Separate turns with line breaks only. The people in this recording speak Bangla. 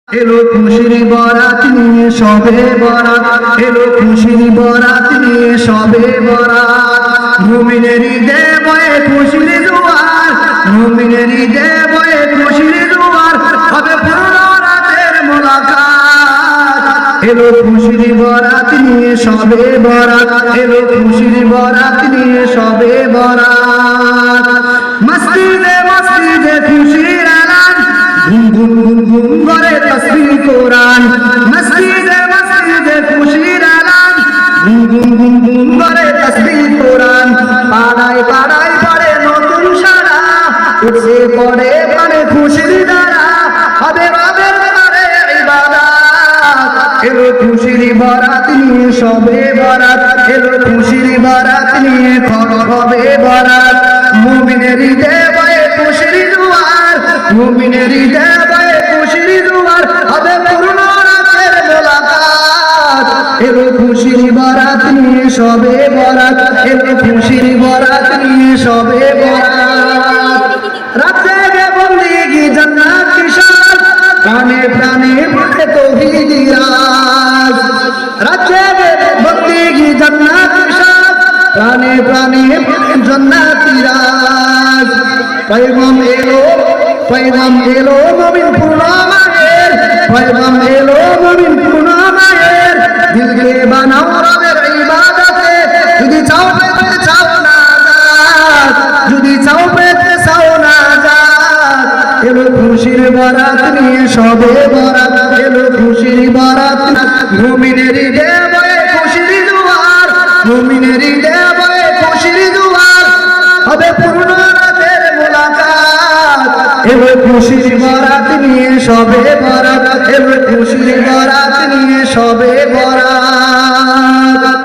এলো খুশির বরাত নিয়ে সবে বরাত, এলো খুশির বরাত নিয়ে সবে বরাত। মুমিনের ঈদে বয়ে খুশির জোয়ার, মুমিনের ঈদে বয়ে খুশির জোয়ার, হবে পূর্ণ রাতের মোলাকাত। এলো খুশির বরাত নিয়ে সবে বরাত, এলো খুশির বরাত নিয়ে সবে বরাত। মসজিদে মসজিদে খুশির এলান, ঘুম ঘুম ঘুম ঘুম করে তাসবিহ কোরআন। মসজিদে মসজিদে খুশির এলান, ঘুম ঘুম ঘুম ঘুম করে তাসবিহ কোরআন। পাড়ায় পাড়ায় পড়ে নতুন সারা, উঠছে পড়ে মানে খুশির দ্বারা, হবে রবের ঘরে ইবাদত। এলো খুশির বরাত নিয়ে সবে বরাত, এলো খুশির বরাত নিয়ে হবে বরাত। মুমিনের ঈদে বয়ে খুশির জোয়ার, মুমিনের ঈদে বয়ে খুশির জোয়ার, হবে পূর্ণ রাতের মোলাকাত। এলো খুশির বরাত নিয়ে সবে বরাত, এলো খুশির বরাত নিয়ে সবে বরাত। রাত জেগে বন্দেগি জান্নাত কি শান, প্রাণে প্রাণে পড়ে তৌহিদি রাজ। রাত জেগে বন্দেগি জান্নাত কি শান, প্রাণে প্রাণে পড়ে জান্নাতি রাজ। পয়গম এলো, পয়গম এলো মুমিন পূর্ণ মায়ের, পয়গম এলো মুমিন পূর্ণ মায়ের। দিলকে বানাও রবের ইবাদতে, যদি চাও পেতে চাও নাজাত, যদি চাও পেতে চাও নাজাত। এলো খুশির বরাত নিয়ে সবে বরাত, এলো খুশির বরাত। মুমিনের ঈদে বয়ে খুশির জোয়ার, মুমিনের ঈদে বয়ে খুশির জোয়ার, হবে পূর্ণ রাতের মোলাকাত। এলো খুশির বরাত নিয়ে সবে বরাত, এলো খুশির বরাত নিয়ে সবে